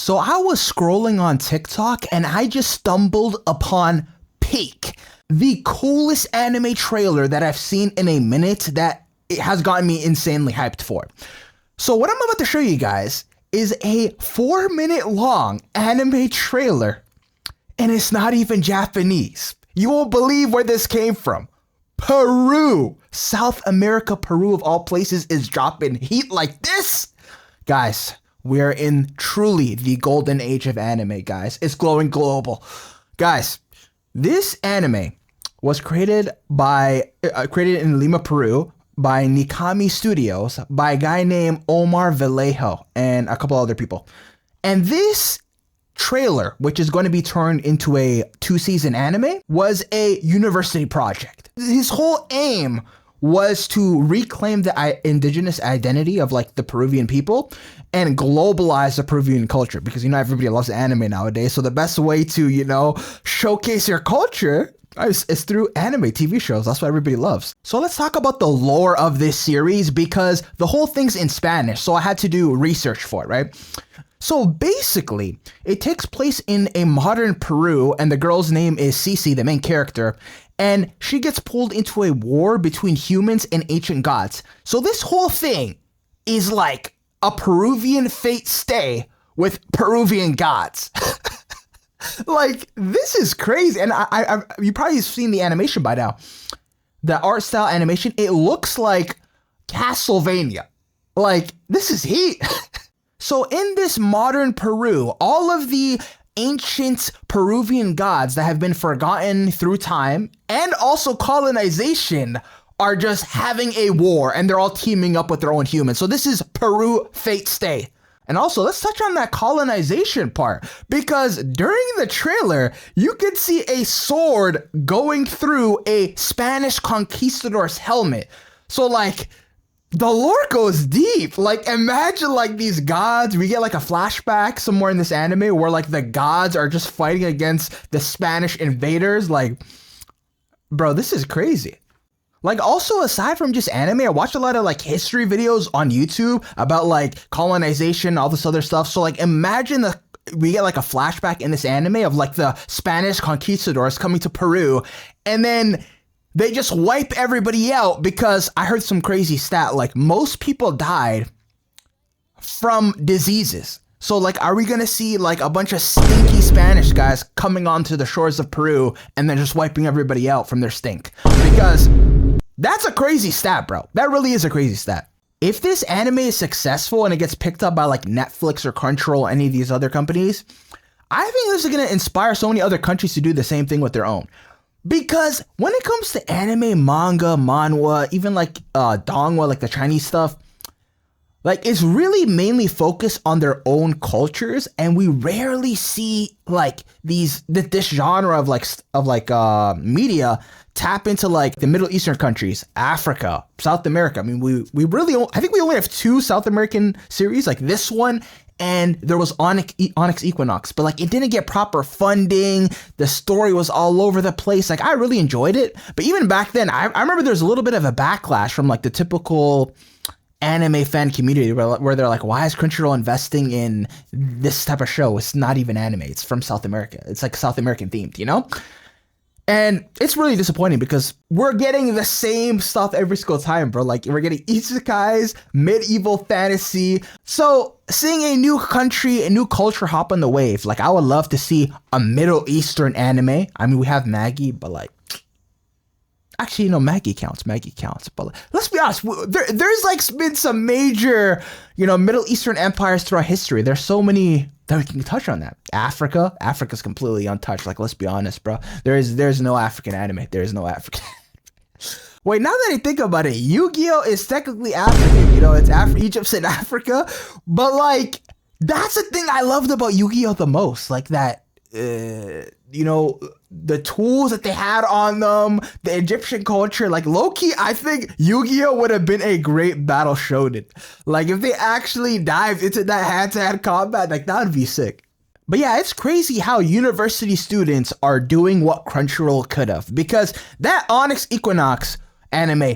So I was scrolling on TikTok and I just stumbled upon Peak, the coolest anime trailer that I've seen in a minute that it has gotten me insanely hyped for. So what I'm about to show you guys is a 4-minute long anime trailer, and it's not even Japanese. You won't believe where this came from. Peru, South America, Peru of all places is dropping heat like this. Guys, we are in truly the golden age of anime, guys. It's going global. Guys, this anime was created in Lima, Peru by Ninakami Studios by a guy named Omar Vallejo and a couple other people. And this trailer, which is going to be turned into a 2-season anime, was a university project. His whole aim was to reclaim the indigenous identity of like the Peruvian people and globalize the Peruvian culture, because everybody loves anime nowadays. So the best way to showcase your culture is through anime TV shows. That's what everybody loves. So let's talk about the lore of this series, because the whole thing's in Spanish, so I had to do research for it, right? So basically, it takes place in a modern Peru, and the girl's name is Cici, the main character, and she gets pulled into a war between humans and ancient gods. So this whole thing is like a Peruvian fate stay with Peruvian gods. Like, this is crazy. And I you probably have seen the animation by now. The art style animation, it looks like Castlevania. Like, this is heat. So in this modern Peru, all of the ancient Peruvian gods that have been forgotten through time and also colonization are just having a war, and they're all teaming up with their own humans. So this is Peru Fate Stay. And also, let's touch on that colonization part, because during the trailer, you could see a sword going through a Spanish conquistador's helmet. So like, the lore goes deep. Like, imagine like these gods, we get like a flashback somewhere in this anime where like the gods are just fighting against the Spanish invaders. Like, bro, this is crazy. Like, also, aside from just anime, I watched a lot of like history videos on YouTube about like colonization, all this other stuff. So like, imagine we get like a flashback in this anime of like the Spanish conquistadors coming to Peru, and then they just wipe everybody out, because I heard some crazy stat, like most people died from diseases. So like, are we gonna see like a bunch of stinky Spanish guys coming onto the shores of Peru and then just wiping everybody out from their stink? Because that's a crazy stat, bro. That really is a crazy stat. If this anime is successful and it gets picked up by like Netflix or Crunchyroll or any of these other companies, I think this is gonna inspire so many other countries to do the same thing with their own. Because when it comes to anime, manga, manhwa, even like donghua, like the Chinese stuff, like it's really mainly focused on their own cultures, and we rarely see like this genre of media tap into like the Middle Eastern countries, Africa, South America. I mean, I think we only have 2 South American series, like this one, and there was Onyx Equinox, but like it didn't get proper funding. The story was all over the place. Like, I really enjoyed it, but even back then, I remember there was a little bit of a backlash from like the typical anime fan community where they're like, why is Crunchyroll investing in this type of show? It's not even anime. It's from South America. It's like South American themed, And it's really disappointing, because we're getting the same stuff every single time, bro. Like, we're getting isekais, medieval fantasy. So seeing a new country, a new culture hop on the wave, like I would love to see a Middle Eastern anime. I mean, we have Magi, but like, actually, Magi counts. But like, let's be honest, there's like been some major, Middle Eastern empires throughout history. There's so many that we can touch on that. Africa's completely untouched. Like, let's be honest, bro. There's no African anime. There is no African. Wait, now that I think about it, Yu-Gi-Oh is technically African. It's Egypt's in Africa, but like, that's the thing I loved about Yu-Gi-Oh the most. Like that, the tools that they had on them, the Egyptian culture, like low-key, I think Yu-Gi-Oh would have been a great battle shonen. Like, if they actually dived into that hand-to-hand combat, like that would be sick. But yeah, it's crazy how university students are doing what Crunchyroll could have, because that Onyx Equinox anime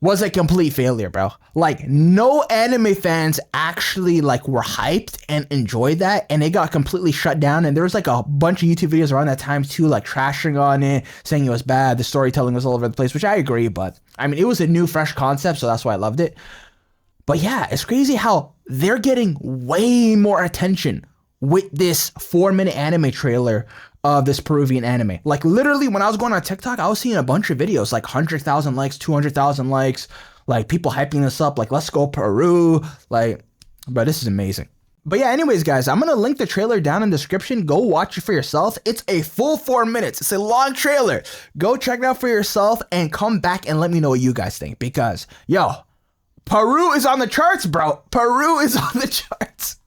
was a complete failure, bro. Like, no anime fans actually like were hyped and enjoyed that, and it got completely shut down. And there was like a bunch of YouTube videos around that time too, like trashing on it, saying it was bad, the storytelling was all over the place, which I agree. But I mean, it was a new, fresh concept, so that's why I loved it. But yeah, it's crazy how they're getting way more attention with this 4-minute anime trailer of this Peruvian anime. Like, literally, when I was going on TikTok, I was seeing a bunch of videos, like 100,000 likes, 200,000 likes, like people hyping this up, like, let's go Peru. Like, bro, this is amazing. But yeah, anyways, guys, I'm going to link the trailer down in the description. Go watch it for yourself. It's a full 4 minutes. It's a long trailer. Go check it out for yourself and come back and let me know what you guys think. Because, yo, Peru is on the charts, bro. Peru is on the charts.